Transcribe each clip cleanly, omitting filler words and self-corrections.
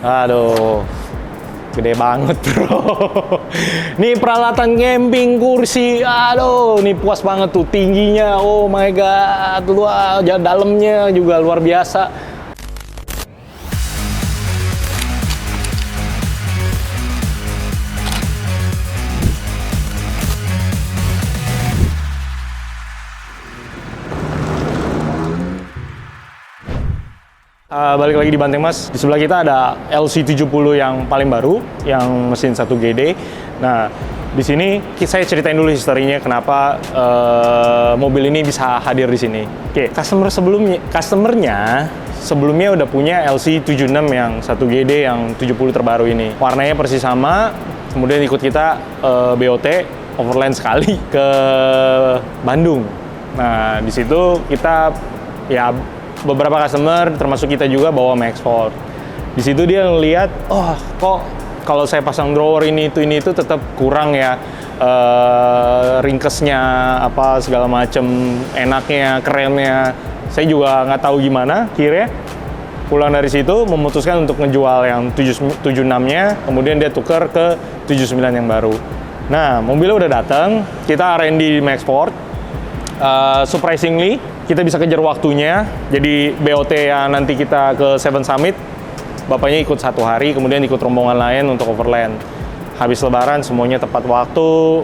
Aduh, gede banget bro. Nih peralatan camping, kursi, aduh, nih puas banget tuh tingginya. Oh my god, luar dalamnya juga luar biasa. Balik lagi di Banteng Mas. Di sebelah kita ada LC70 yang paling baru, yang mesin 1GD. Nah, di sini saya ceritain dulu historinya kenapa mobil ini bisa hadir di sini. Oke, customernya sebelumnya udah punya LC76 yang 1GD yang 70 terbaru ini. Warnanya persis sama, kemudian ikut kita BOT overland sekali ke Bandung. Nah, di situ kita ya beberapa customer termasuk kita juga bawa Maxford. Di situ dia ngelihat, oh kok kalau saya pasang drawer ini itu tetap kurang ya, ringkesnya apa segala macem, enaknya, kerennya. Saya juga nggak tahu gimana. Akhirnya pulang dari situ memutuskan untuk ngejual yang 76-nya, kemudian dia tukar ke 79 yang baru. Nah, mobilnya udah datang, kita R&D di Maxford. Surprisingly, kita bisa kejar waktunya. Jadi BOT yang nanti kita ke Seven Summit, bapaknya ikut 1 hari, kemudian ikut rombongan lain untuk overland. Habis lebaran semuanya tepat waktu,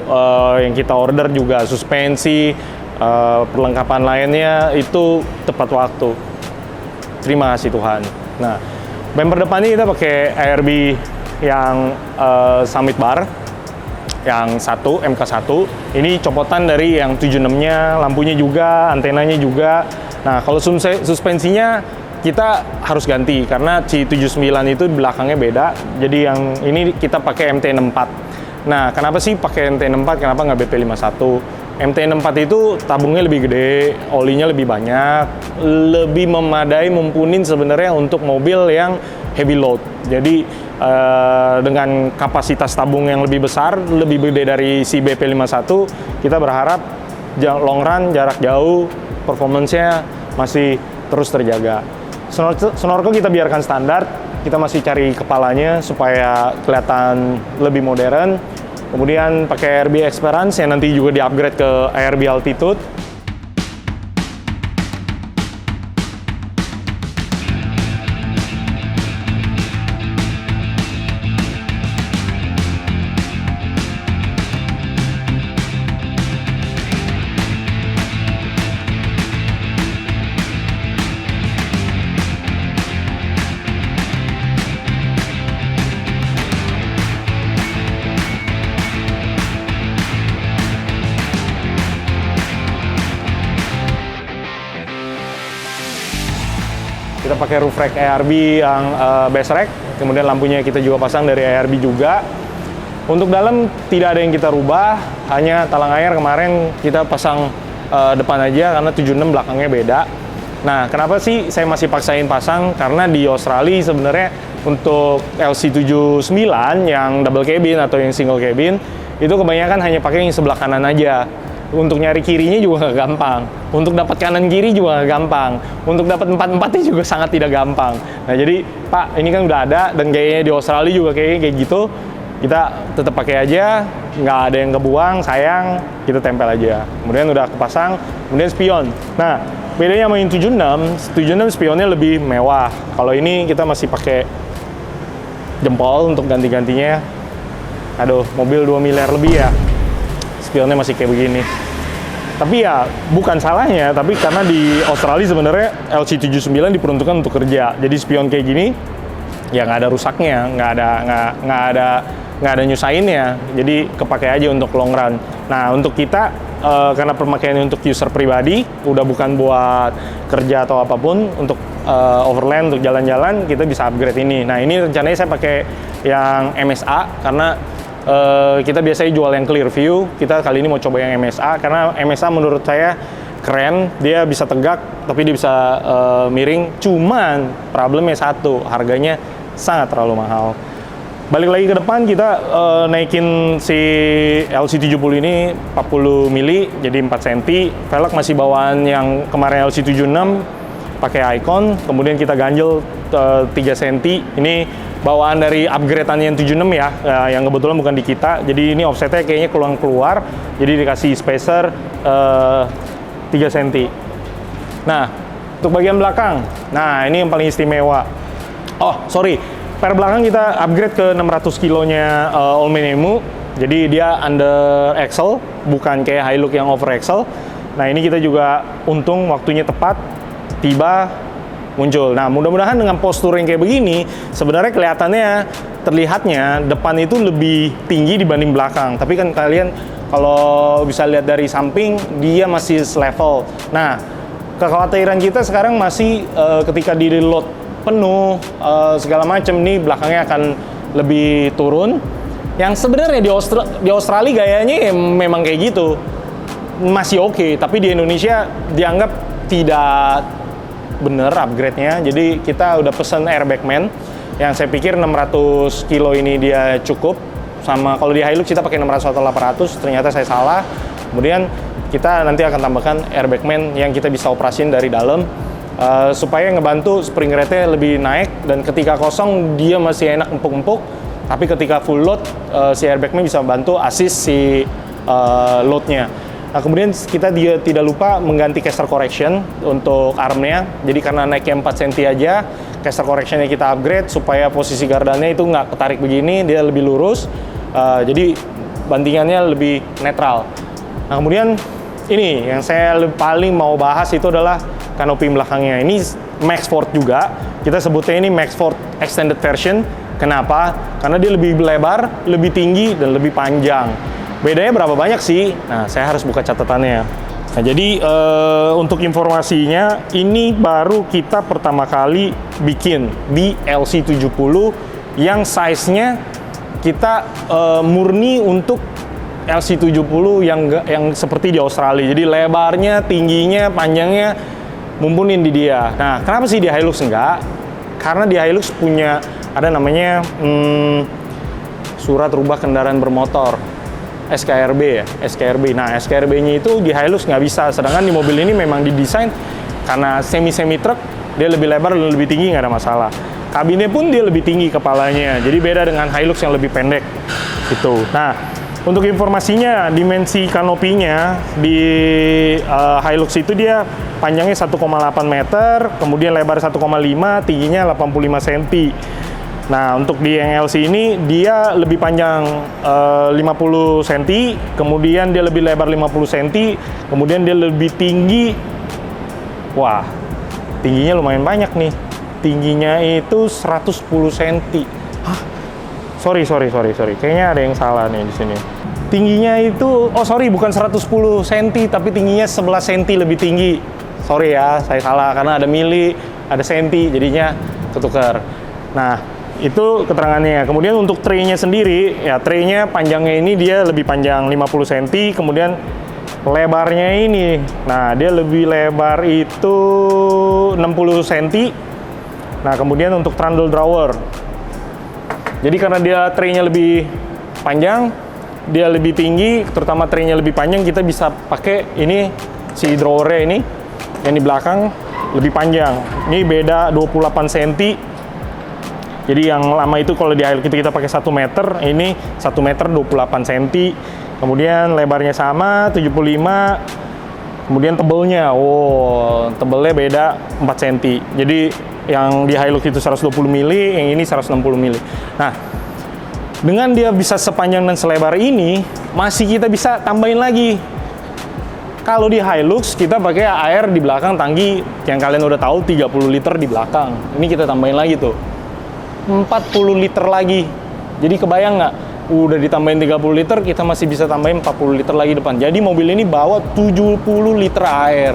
yang kita order juga suspensi, perlengkapan lainnya itu tepat waktu. Terima kasih Tuhan. Nah, bumper depannya kita pakai ARB yang Summit Bar, yang MK1. Ini copotan dari yang 76-nya, lampunya juga, antenanya juga. Nah, kalau suspensinya kita harus ganti karena C79 itu di belakangnya beda. Jadi yang ini kita pakai MT64. Nah, kenapa sih pakai MT64? Kenapa nggak BP51? MT64 itu tabungnya lebih gede, olinya lebih banyak, lebih memadai, mumpunin sebenarnya untuk mobil yang heavy load. Jadi dengan kapasitas tabung yang lebih besar, lebih gede dari si BP51, kita berharap long run, jarak jauh, performance-nya masih terus terjaga. Snorkel kita biarkan standar, kita masih cari kepalanya supaya kelihatan lebih modern. Kemudian pakai ARB Experience yang nanti juga di-upgrade ke ARB Altitude. Kita pakai roof rack ARB yang base rack, kemudian lampunya kita juga pasang dari ARB juga. Untuk dalam tidak ada yang kita rubah, hanya talang air kemarin kita pasang depan aja karena 76 belakangnya beda. Nah, kenapa sih saya masih paksain pasang? Karena di Australia sebenarnya untuk LC79 yang double cabin atau yang single cabin itu kebanyakan hanya pakai yang sebelah kanan aja. Untuk nyari kirinya juga nggak gampang. Untuk dapat kanan kiri juga nggak gampang. Untuk dapat empat-empatnya juga sangat tidak gampang. Nah, jadi Pak, ini kan udah ada dan kayaknya di Australia juga kayaknya kayak gitu. Kita tetap pakai aja, nggak ada yang kebuang, sayang, kita tempel aja. Kemudian udah kepasang, kemudian spion. Nah, bedanya sama yang 76 spionnya lebih mewah. Kalau ini kita masih pakai jempol untuk ganti-gantinya. Aduh, mobil 2 miliar lebih ya. Spionnya masih kayak begini. Tapi ya bukan salahnya, tapi karena di Australia sebenarnya LC79 diperuntukkan untuk kerja. Jadi spion kayak gini ya nggak ada rusaknya, nggak ada nyusahinnya. Jadi kepake aja untuk long run. Nah, untuk kita karena pemakaiannya untuk user pribadi, udah bukan buat kerja atau apapun, untuk overland, untuk jalan-jalan, kita bisa upgrade ini. Nah, ini rencananya saya pakai yang MSA karena kita biasanya jual yang clear view. Kita kali ini mau coba yang MSA karena MSA menurut saya keren. Dia bisa tegak tapi dia bisa miring. Cuman problemnya satu, harganya sangat terlalu mahal. Balik lagi ke depan, kita naikin si LC70 ini 40 mili jadi 4 cm. Velg masih bawaan yang kemarin LC76 pakai Icon. Kemudian kita ganjel 3 cm. Ini bawaan dari upgrade-an yang 76 ya, yang kebetulan bukan di kita. Jadi ini offsetnya kayaknya keluar, jadi dikasih spacer 3 cm. Nah, untuk bagian belakang, nah ini yang paling istimewa. Oh, sorry, per belakang kita upgrade ke 600 kilonya All-Main-Emu. Jadi dia under axle, bukan kayak Hilux yang over axle. Nah, ini kita juga untung waktunya tepat, tiba muncul. Nah, mudah-mudahan dengan postur yang kayak begini, sebenarnya kelihatannya, terlihatnya depan itu lebih tinggi dibanding belakang. Tapi kan kalian kalau bisa lihat dari samping, dia masih selevel. Nah, kekhawatiran kita sekarang masih ketika di reload penuh, segala macam, nih belakangnya akan lebih turun. Yang sebenarnya di Australia gayanya ya memang kayak gitu. Masih oke, tapi di Indonesia dianggap tidak bener upgrade-nya. Jadi kita udah pesen airbag man yang saya pikir 600 kilo ini dia cukup. Sama kalau di Hilux kita pakai 600 atau 800, ternyata saya salah. Kemudian kita nanti akan tambahkan airbag man yang kita bisa operasin dari dalam supaya ngebantu spring rate-nya lebih naik, dan ketika kosong dia masih enak empuk-empuk, tapi ketika full load si airbag man bisa bantu assist si load-nya. Nah, kemudian kita tidak lupa mengganti caster correction untuk armnya. Jadi karena naiknya 4 cm aja, caster correction-nya kita upgrade supaya posisi gardannya itu nggak ketarik begini, dia lebih lurus. Jadi bantingannya lebih netral. Nah, kemudian ini yang saya paling mau bahas itu adalah kanopi belakangnya. Ini Max Force juga. Kita sebutnya ini Max Force Extended Version. Kenapa? Karena dia lebih lebar, lebih tinggi, dan lebih panjang. Bedanya berapa banyak sih? Nah, saya harus buka catatannya. Nah, jadi untuk informasinya, ini baru kita pertama kali bikin di LC70 yang size-nya kita murni untuk LC70 yang seperti di Australia. Jadi lebarnya, tingginya, panjangnya mumpunin di dia. Nah, kenapa sih di Hilux enggak? Karena di Hilux punya ada namanya surat rubah kendaraan bermotor, SKRB ya, SKRB. Nah, SKRB-nya itu di Hilux nggak bisa. Sedangkan di mobil ini memang didesain karena semi truk, dia lebih lebar dan lebih tinggi, nggak ada masalah. Kabinnya pun dia lebih tinggi kepalanya, jadi beda dengan Hilux yang lebih pendek. Gitu. Nah, untuk informasinya, dimensi kanopinya di Hilux itu dia panjangnya 1,8 meter, kemudian lebar 1,5, tingginya 85 cm. Nah, untuk di yang LC ini, dia lebih panjang 50 cm, kemudian dia lebih lebar 50 cm, kemudian dia lebih tinggi. Wah, tingginya lumayan banyak nih. Tingginya itu 110 cm. Hah? Sorry. Kayaknya ada yang salah nih di sini. Tingginya itu, bukan 110 cm, tapi tingginya 11 cm lebih tinggi. Sorry ya, saya salah karena ada mili, ada senti, jadinya ketukar. Nah, itu keterangannya. Kemudian untuk tray-nya sendiri, ya tray-nya panjangnya ini dia lebih panjang 50 cm, kemudian lebarnya ini, nah dia lebih lebar itu 60 cm. Nah, kemudian untuk trundle drawer, jadi karena dia tray-nya lebih panjang, dia lebih tinggi, terutama tray-nya lebih panjang, kita bisa pakai ini si drawer-nya ini yang di belakang lebih panjang. Ini beda 28 cm. Jadi yang lama itu kalau di Hilux kita pakai 1 meter, ini 1 meter 28 cm. Kemudian lebarnya sama 75. Kemudian tebelnya, tebelnya beda 4 cm. Jadi yang di Hilux itu 120 mili, yang ini 160 mili. Nah, dengan dia bisa sepanjang dan selebar ini, masih kita bisa tambahin lagi. Kalau di Hilux kita pakai air di belakang tangki yang kalian udah tahu 30 liter di belakang. Ini kita tambahin lagi tuh 40 liter lagi. Jadi kebayang nggak? Udah ditambahin 30 liter, kita masih bisa tambahin 40 liter lagi depan. Jadi mobil ini bawa 70 liter air.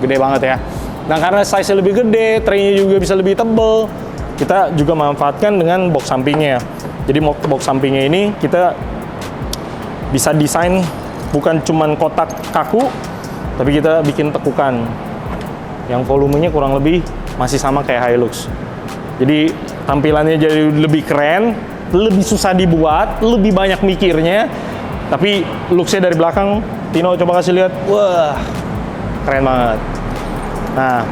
Gede banget ya. Nah, karena size-nya lebih gede, tray-nya juga bisa lebih tebal, kita juga manfaatkan dengan box sampingnya. Jadi box sampingnya ini kita bisa desain bukan cuman kotak kaku, tapi kita bikin tekukan yang volumenya kurang lebih masih sama kayak Hilux. Jadi tampilannya jadi lebih keren, lebih susah dibuat, lebih banyak mikirnya, tapi looks-nya dari belakang, Tino coba kasih lihat, wah keren banget. Nah,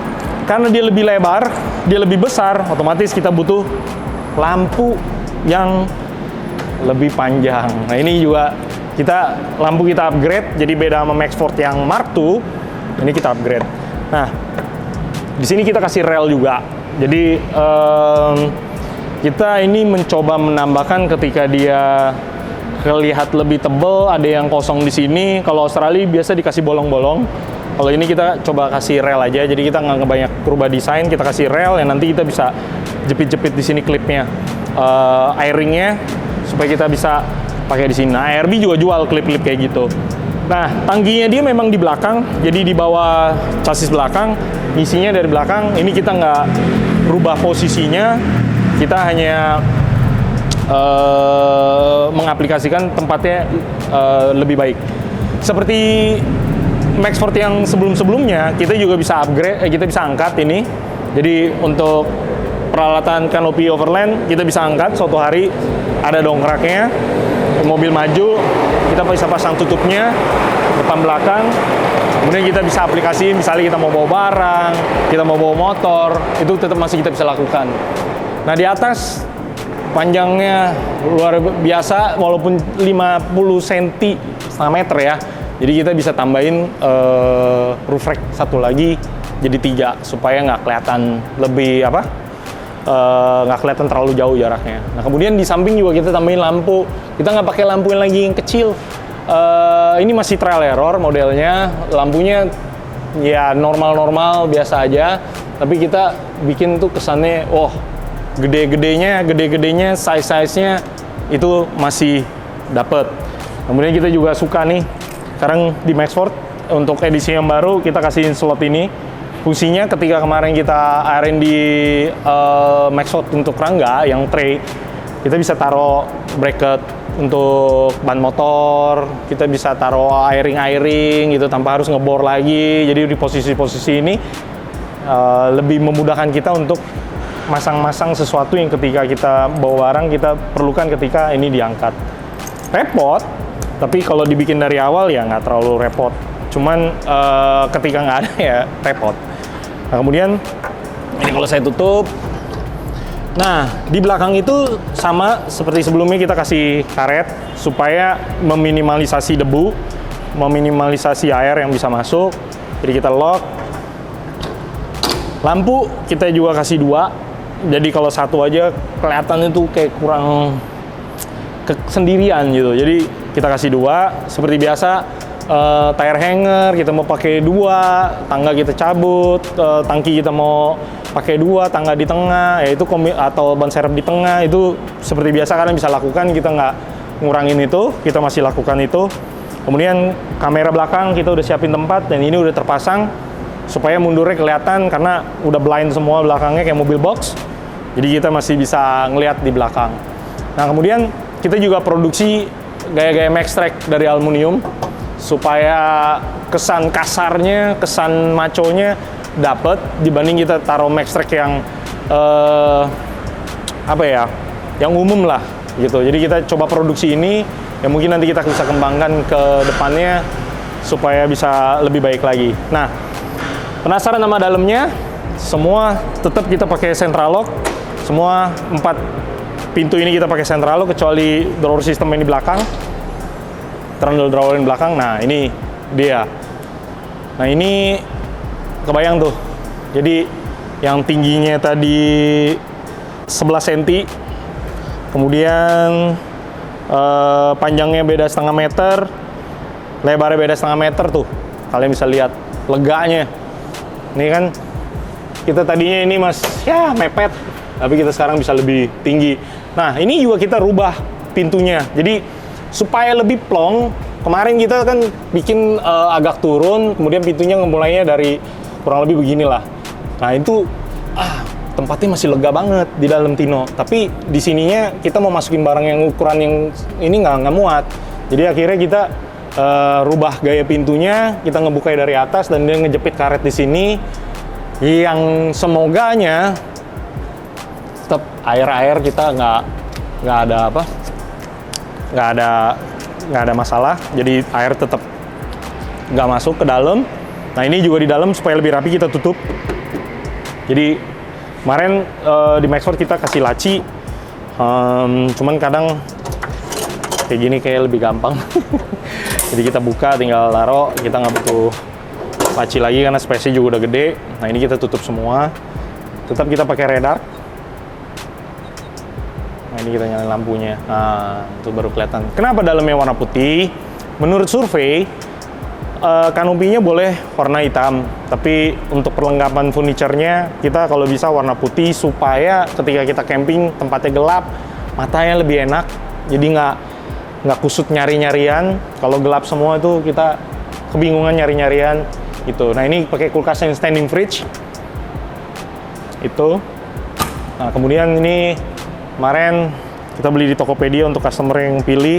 karena dia lebih lebar, dia lebih besar, otomatis kita butuh lampu yang lebih panjang. Nah ini juga lampu kita upgrade, jadi beda sama Maxford yang Mark II, ini kita upgrade. Nah, di sini kita kasih rel juga. Jadi kita ini mencoba menambahkan ketika dia terlihat lebih tebal, ada yang kosong di sini. Kalau Australia biasa dikasih bolong-bolong. Kalau ini kita coba kasih rel aja, jadi kita nggak banyak berubah desain, kita kasih rel yang nanti kita bisa jepit-jepit di sini klipnya, airingnya, supaya kita bisa pakai di sini. Nah, ARB juga jual klip-klip kayak gitu. Nah, tangkinya dia memang di belakang, jadi di bawah chassis belakang, isinya dari belakang. Ini kita nggak rubah posisinya, kita hanya mengaplikasikan tempatnya lebih baik. Seperti Maxford yang sebelum-sebelumnya, kita juga bisa upgrade, kita bisa angkat ini. Jadi untuk peralatan kanopi overland, kita bisa angkat suatu hari, ada dongkraknya, mobil maju, kita bisa pasang tutupnya, depan belakang, kemudian kita bisa aplikasi, misalnya kita mau bawa barang, kita mau bawa motor, itu tetap masih kita bisa lakukan. Nah di atas, panjangnya luar biasa, walaupun 50 cm, setengah meter ya. Jadi kita bisa tambahin roof rack satu lagi jadi 3 supaya nggak kelihatan lebih nggak kelihatan terlalu jauh jaraknya. Nah kemudian di samping juga kita tambahin lampu. Kita nggak pakai lampu yang lagi yang kecil. Ini masih trial error modelnya. Lampunya ya normal-normal biasa aja. Tapi kita bikin tuh kesannya, gede-gedenya, size-nya itu masih dapet. Kemudian kita juga suka nih. Sekarang di Maxford, untuk edisi yang baru, kita kasihin slot ini. Fungsinya ketika kemarin kita airing di Maxford untuk rangga, yang tray, kita bisa taruh bracket untuk ban motor, kita bisa taruh airing gitu tanpa harus ngebor lagi. Jadi di posisi-posisi ini lebih memudahkan kita untuk masang-masang sesuatu yang ketika kita bawa barang, kita perlukan ketika ini diangkat. Repot, tapi kalau dibikin dari awal ya nggak terlalu repot. Cuman ketika nggak ada ya repot. Nah kemudian ini kalau saya tutup. Nah di belakang itu sama seperti sebelumnya, kita kasih karet supaya meminimalisasi debu, meminimalisasi air yang bisa masuk. Jadi kita lock. Lampu kita juga kasih 2. Jadi kalau satu aja kelihatan itu kayak kurang sendirian gitu. Jadi kita kasih 2 seperti biasa. Tire hanger kita mau pakai 2, tangga kita cabut, tangki kita mau pakai 2, tangga di tengah, yaitu atau ban serep di tengah, itu seperti biasa kalian bisa lakukan. Kita nggak ngurangin itu, kita masih lakukan itu. Kemudian kamera belakang kita udah siapin tempat dan ini udah terpasang supaya mundurnya kelihatan karena udah blind semua belakangnya kayak mobil box. Jadi kita masih bisa ngelihat di belakang. Nah kemudian kita juga produksi gaya-gaya Maxtrack dari aluminium supaya kesan kasarnya, kesan maconya dapet dibanding kita taruh Maxtrack yang yang umum lah gitu. Jadi kita coba produksi ini yang mungkin nanti kita bisa kembangkan ke depannya supaya bisa lebih baik lagi. Nah, penasaran sama dalamnya? Semua tetap kita pakai central lock. Semua 4 pintu ini kita pakai central lock kecuali drawer system yang di belakang. Trundle drawer yang belakang. Nah, ini dia. Nah, ini kebayang tuh. Jadi yang tingginya tadi 11 cm. Kemudian panjangnya beda setengah meter, lebarnya beda setengah meter tuh. Kalian bisa lihat leganya. Ini kan kita tadinya ini mepet, tapi kita sekarang bisa lebih tinggi. Nah, ini juga kita rubah pintunya. Jadi supaya lebih plong, kemarin kita kan bikin agak turun, kemudian pintunya mulainya dari kurang lebih beginilah. Nah, itu tempatnya masih lega banget di dalam Tino. Tapi di sininya kita mau masukin barang yang ukuran yang ini nggak muat. Jadi akhirnya kita rubah gaya pintunya, kita ngebuka dari atas dan dia ngejepit karet di sini. Yang semoganya tetap air kita nggak ada masalah. Jadi air tetap nggak masuk ke dalam. Nah ini juga di dalam supaya lebih rapi kita tutup. Jadi kemarin di Maxford kita kasih laci, cuman kadang kayak gini kayak lebih gampang. Jadi kita buka, tinggal taruh, kita nggak butuh laci lagi karena space-nya juga udah gede. Nah ini kita tutup semua. Tetap kita pakai redar. Nah ini kita nyalain lampunya. Nah itu baru kelihatan. Kenapa dalamnya warna putih? Menurut survei, kanopinya boleh warna hitam, tapi untuk perlengkapan furniture-nya kita kalau bisa warna putih supaya ketika kita camping tempatnya gelap, matanya lebih enak. Jadi nggak kusut nyari-nyarian. Kalau gelap semua itu kita kebingungan nyari-nyarian gitu. Nah ini pakai kulkas yang standing fridge itu. Nah kemudian ini kemarin kita beli di Tokopedia untuk customer yang pilih.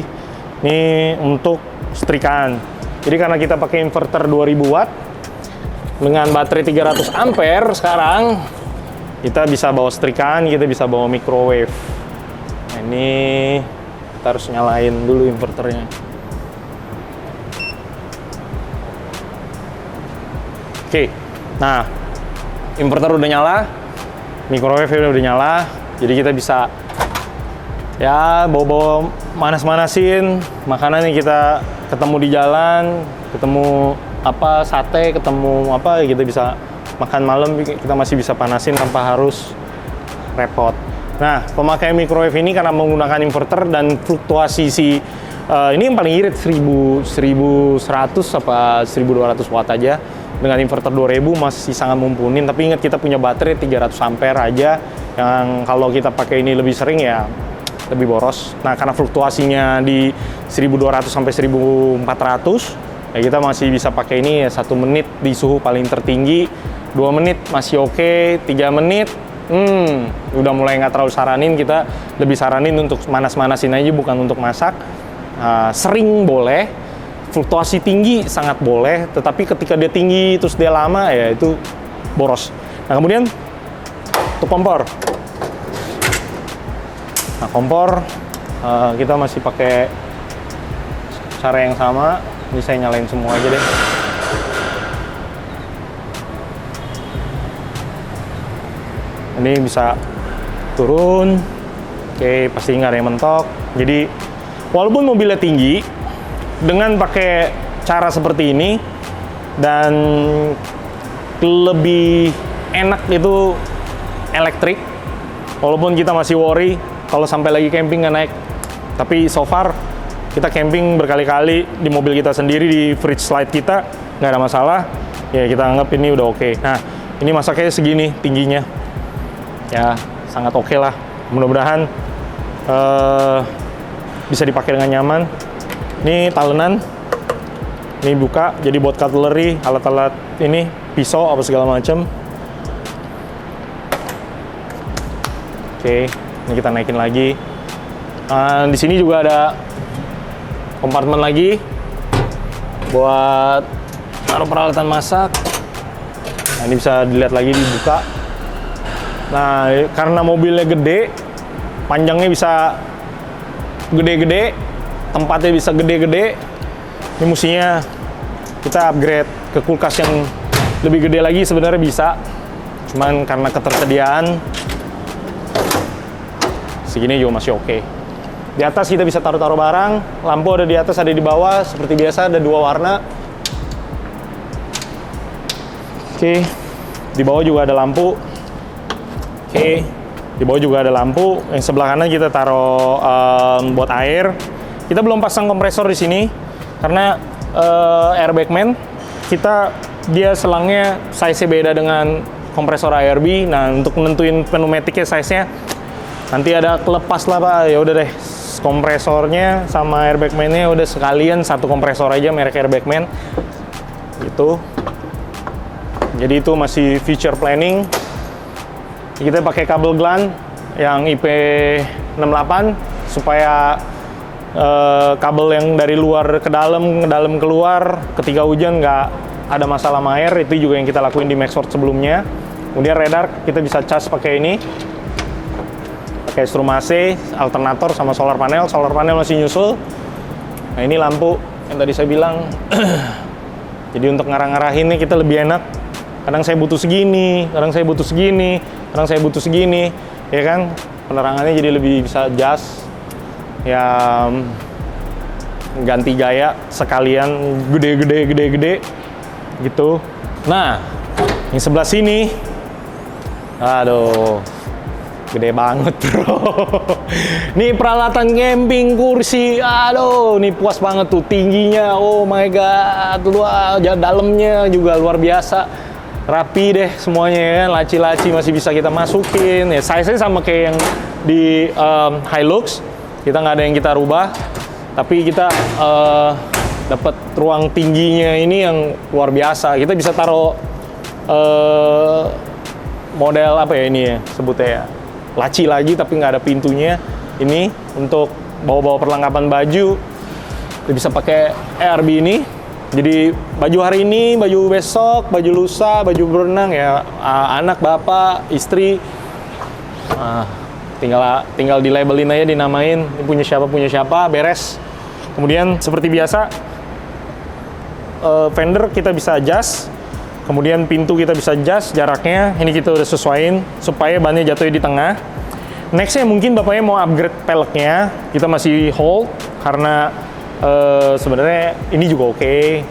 Ini untuk setrikaan. Jadi karena kita pakai inverter 2000 watt dengan baterai 300 ampere sekarang, kita bisa bawa setrikaan, kita bisa bawa microwave. Nah, ini kita harus nyalain dulu inverternya. Oke, nah inverter udah nyala, microwave udah nyala, jadi kita bisa ya bawa-bawa manas-manasin makanan yang kita ketemu di jalan, ketemu apa sate, ketemu apa, kita bisa makan malam, kita masih bisa panasin tanpa harus repot. Nah, pemakaian microwave ini karena menggunakan inverter dan fluktuasi ini yang paling irit 1100 apa 1200 watt aja. Dengan inverter 2000 masih sangat mumpunin, tapi ingat kita punya baterai 300 ampere aja yang kalau kita pakai ini lebih sering ya lebih boros. Nah, karena fluktuasinya di 1200 sampai 1400, ya kita masih bisa pakai ini ya 1 menit di suhu paling tertinggi, 2 menit masih oke, 3 menit udah mulai nggak terlalu saranin, kita lebih saranin untuk manas-manasin aja bukan untuk masak. Sering boleh, fluktuasi tinggi sangat boleh, tetapi ketika dia tinggi terus dia lama ya itu boros. Nah, kemudian untuk kompor. Nah, kompor kita masih pakai cara yang sama. Ini saya nyalain semua aja deh. Ini bisa turun. Oke, pasti nggak ada yang mentok. Jadi, walaupun mobilnya tinggi, dengan pakai cara seperti ini dan lebih enak itu elektrik. Walaupun kita masih worry kalau sampai lagi camping nggak naik, tapi so far kita camping berkali-kali di mobil kita sendiri, di fridge slide kita nggak ada masalah. Ya kita anggap ini udah oke. Nah ini masaknya segini tingginya, ya sangat oke lah. Mudah-mudahan bisa dipakai dengan nyaman. Ini talenan, ini buka jadi buat cutlery, alat-alat ini pisau apa segala macam. Oke. Ini kita naikin lagi. Di sini juga ada kompartemen lagi buat taruh peralatan masak. Nah, ini bisa dilihat lagi dibuka. Nah, karena mobilnya gede, panjangnya bisa gede-gede, tempatnya bisa gede-gede. Ini mestinya kita upgrade ke kulkas yang lebih gede lagi, sebenarnya bisa. Cuman karena ketersediaan segini juga masih oke. Di atas kita bisa taruh-taruh barang, lampu ada di atas, ada di bawah, seperti biasa ada 2 warna. Oke, di bawah juga ada lampu. Oke, di bawah juga ada lampu. Yang sebelah kanan kita taruh buat air. Kita belum pasang kompresor di sini karena airbag man dia selangnya size-nya beda dengan kompresor ARB. Nah, untuk nentuin pneumatiknya size-nya nanti ada kelepas lah Pak, ya udah deh kompresornya sama airbag man-nya udah sekalian satu kompresor aja merek airbag man gitu. Jadi itu masih future planning. Kita pakai kabel glan yang IP68 supaya kabel yang dari luar ke dalam keluar ketika hujan nggak ada masalah sama air. Itu juga yang kita lakuin di Maxford sebelumnya. Kemudian radar kita bisa cas pakai ini. Pakai strum AC, alternator sama solar panel. Solar panel masih nyusul. Nah ini lampu yang tadi saya bilang. Jadi untuk ngarah-ngarahinnya kita lebih enak kadang saya butuh segini, kadang saya butuh segini, kadang saya butuh segini, ya kan? Penerangannya jadi lebih bisa adjust, ya ganti gaya sekalian gede gitu. Nah, yang sebelah sini, aduh, gede banget bro. Nih peralatan camping, kursi, aduh, nih puas banget tuh tingginya. Oh my god, dalamnya juga luar biasa, rapi deh semuanya ya kan. Laci-laci masih bisa kita masukin. Ya size-nya sama kayak yang di Hilux, kita nggak ada yang kita rubah, tapi kita dapat ruang tingginya ini yang luar biasa. Kita bisa taruh model apa ya ini ya sebutnya ya, laci lagi tapi nggak ada pintunya. Ini untuk bawa-bawa perlengkapan baju, kita bisa pakai ARB ini. Jadi baju hari ini, baju besok, baju lusa, baju berenang ya, anak, bapak, istri, tinggal di labelin aja, dinamain, ini punya siapa, beres. Kemudian seperti biasa, fender kita bisa adjust, kemudian pintu kita bisa adjust jaraknya. Ini kita udah sesuaiin supaya bannya jatuhnya di tengah. Nextnya mungkin bapaknya mau upgrade peleknya, kita masih hold karena sebenarnya ini juga oke,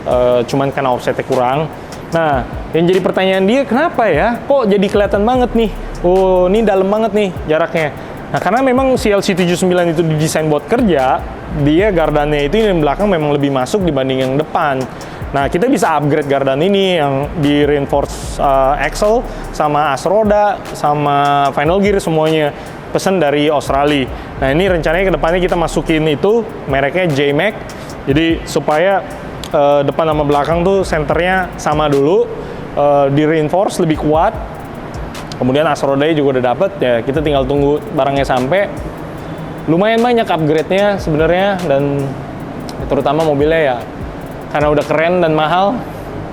cuman karena offsetnya kurang. Nah, yang jadi pertanyaan dia, kenapa ya kok jadi kelihatan banget nih? Oh, ini dalam banget nih jaraknya. Nah, karena memang si LC79 itu didesain buat kerja, dia gardannya itu yang belakang memang lebih masuk dibanding yang depan. Nah, kita bisa upgrade gardan ini yang di reinforce axle sama as roda sama final gear semuanya pesan dari Australia. Nah, ini rencananya ke depannya kita masukin itu mereknya J-Mac. Jadi supaya depan sama belakang tuh senternya sama dulu, di reinforce lebih kuat. Kemudian as rodanya juga udah dapet ya, kita tinggal tunggu barangnya sampai. Lumayan banyak upgrade-nya sebenarnya, dan terutama mobilnya ya karena udah keren dan mahal,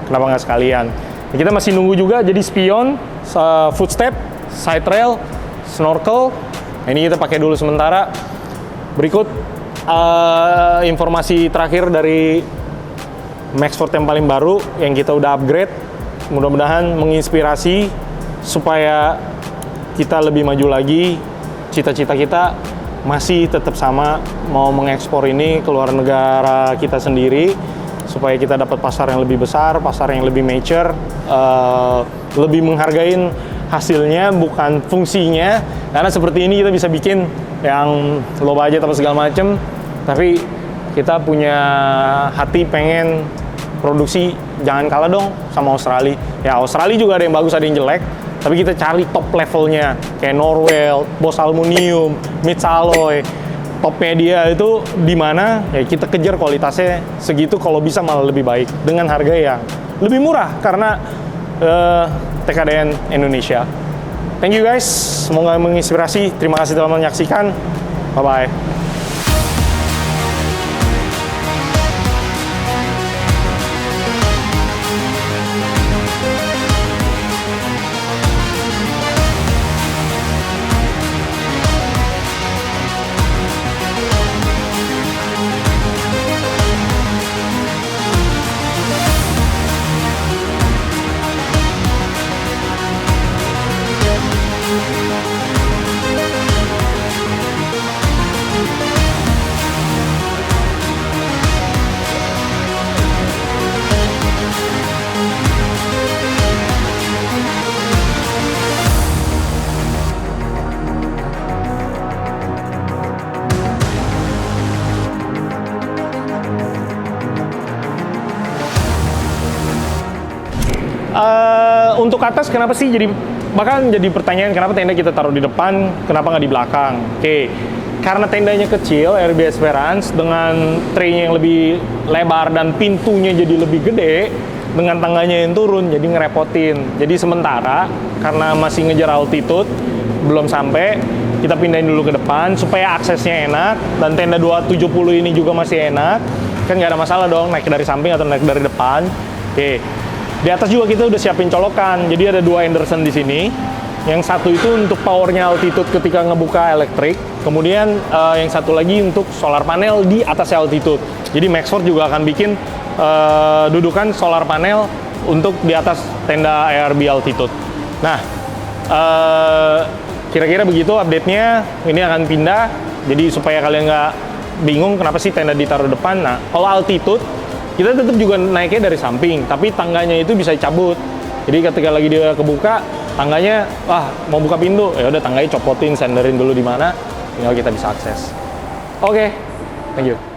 kenapa nggak sekalian. Ya, kita masih nunggu juga jadi spion, footstep, side rail, snorkel. Nah, ini kita pakai dulu sementara. Berikut informasi terakhir dari Maxford yang paling baru yang kita udah upgrade. Mudah-mudahan menginspirasi supaya kita lebih maju lagi. Cita-cita kita masih tetap sama, mau mengekspor ini ke luar negara kita sendiri supaya kita dapat pasar yang lebih besar, pasar yang lebih mature, lebih menghargain hasilnya bukan fungsinya. Karena seperti ini kita bisa bikin yang low budget apa segala macem, tapi kita punya hati pengen produksi jangan kalah dong sama Australia. Ya Australia juga ada yang bagus, ada yang jelek, tapi kita cari top levelnya kayak Norwell, Boss Aluminium, Mitsalloy. Topnya dia itu di mana ya kita kejar kualitasnya segitu, kalau bisa malah lebih baik dengan harga yang lebih murah karena TKDN Indonesia. Thank you guys, semoga menginspirasi. Terima kasih telah menyaksikan. Bye bye. Untuk atas kenapa sih bahkan jadi pertanyaan kenapa tenda kita taruh di depan, kenapa nggak di belakang? Oke, karena tendanya kecil, ARB Esperance dengan tray-nya yang lebih lebar dan pintunya jadi lebih gede dengan tangganya yang turun, jadi ngerepotin. Jadi sementara karena masih ngejar altitude belum sampai, kita pindahin dulu ke depan supaya aksesnya enak, dan tenda 270 ini juga masih enak, kan nggak ada masalah dong naik dari samping atau naik dari depan. Oke. Di atas juga kita udah siapin colokan, jadi ada 2 Anderson di sini. Yang satu itu untuk powernya altitude ketika ngebuka elektrik, kemudian yang satu lagi untuk solar panel di atas altitude. Jadi Maxford juga akan bikin dudukan solar panel untuk di atas tenda ARB Altitude. Nah, kira-kira begitu update-nya. Ini akan pindah, jadi supaya kalian nggak bingung kenapa sih tenda ditaruh depan. Nah, kalau Altitude, kita tetap juga naiknya dari samping, tapi tangganya itu bisa dicabut. Jadi ketika lagi dia kebuka, tangganya, mau buka pintu, ya udah tangganya copotin, senderin dulu di mana, tinggal kita bisa akses. Oke, thank you.